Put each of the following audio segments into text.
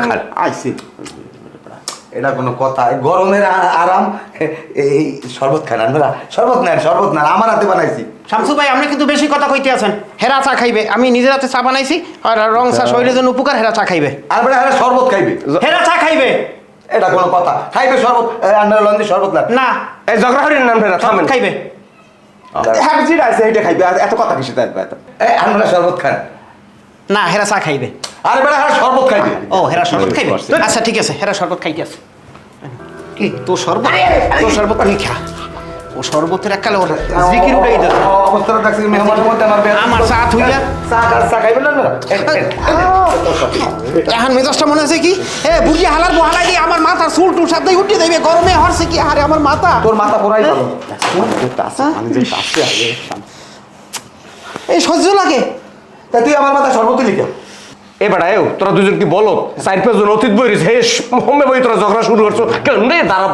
খান আইছি এটা কোনো কথা গরমের আরাম এই শরবত খান আপনারা শরবত নেন আমার হাতে বানাইছি শামসু ভাই আপনি কিন্তু বেশি কথা কইতে আছেন হেরা চা খাইবে আমি নিজের হাতে চা বানাইছি আর রং চা শরীরের জন্য উপকার হেরা চা খাইবে আর বেটা হেরা শরবত খাইবে হেরা চা খাইবে এটা কোনো কথা খাইবে শরবত আপনারা লন্ডি শরবত না না এই ঝগড়া হরিণ নাম ফেরা থামেন খাইবে হ্যাঁ যেটা আছে এইটা খাইবে এত কথা কিসে থাকবে এত আপনারা শরবত খান না হেরা চা খাইবে আর বেটা হেরা শরবত খাইবে ও হেরা শরবত খাইবে আচ্ছা ঠিক আছে হেরা শরবত খাইতে আছে কি তোর শরবত তুই খা ও শরবতের এককালে ওর জিকির উঠাই দে অবস্থাটা দেখছি মেহমানের মধ্যে আমার চা থুইয়া চা খাইবেন না এখন মেজাজটা মনে আছে কি বুঝি হালার বহালাই দিয়ে আমার মাথা চুল টুল সাথে উঠিয়ে দেবে গরমে হরছে কি আরে আমার মাথা তোর মাথা পড়াই ভালো এই সহ্য লাগে তা তুই আমার মাথা শরবত লিখে এ বেটা এও তোরা দুজন কি বলো 4-5 জন অতীত বইরিস হে হোমে বই তোরা ঝগড়া শুরু করছো কেন রে দাঁড়া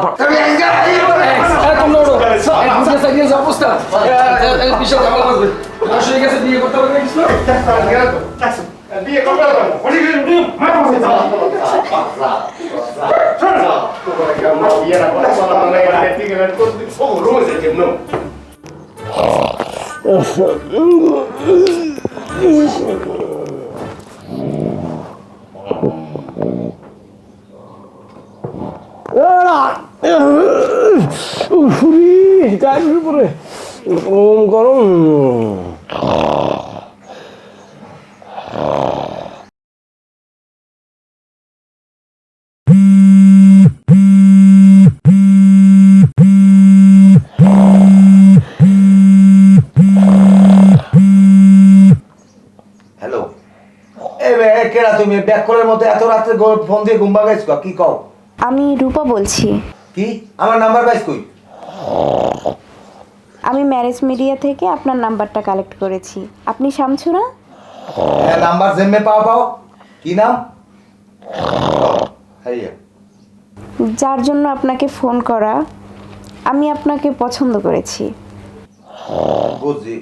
গায়ের উপরে গরম হ্যালো কেডা তুমি ব্যাক কলের মধ্যে এত রাত্রে ফোন দিয়ে ঘুম ভাগাইছ কি কও আমি রূপা বলছি কি আমার নাম্বার পাইছ কই আমি ম্যারেজ মিডিয়া থেকে আপনার নাম্বারটা কালেক্ট করেছি আপনি শামছু না হ্যাঁ নাম্বার জেমে পাও কি নাম হাইয়া যার জন্য আপনাকে ফোন করা আমি আপনাকে পছন্দ করেছি বুঝি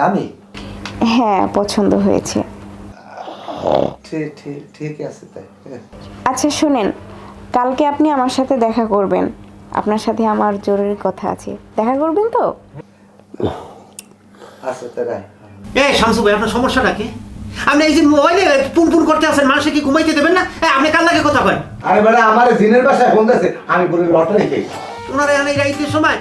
আমি হ্যাঁ পছন্দ হয়েছে ঠিক আছে তাই আচ্ছা শুনেন কালকে আপনি আমার সাথে দেখা করবেন আপনার সাথে আমার জরুরি কথা আছে দেখা করবেন তো আচ্ছা তাই শামসু ভাই আপনার সমস্যাটা কি আপনি এই যে মোবাইলে পুন করতে আছেন মানুষকে কি ঘুমাইতে দেবেন না আপনি কাল লাগে কথা বলেন আরে বেটা আমার জিনের বাসায় ফোন দিয়েছে আমি পুরো লটারি খেয়ে ওনারা এখানে রাইতের সময়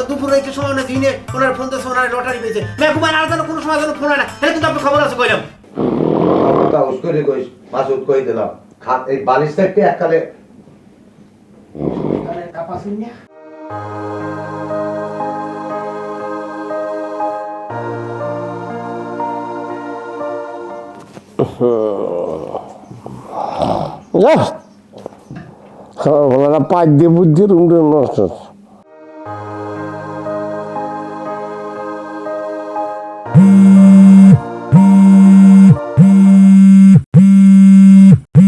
দুপুর রাইতের সময় ওনার দিনে ওনার ফোন দিয়েছে ওনার লটারি পেয়েছে মেহকুমান আর যেন কোনো সময় যেন ফোন হয় না তাহলে কিন্তু আপনি খবর আছে কইলাম তা উস্করে কইস মাসুদ কই দিলাম খাত এই বালিশ থেকে এককালে কাপাসিন না পাঁচ দিয়ে বুদ্ধি রুম নষ্ট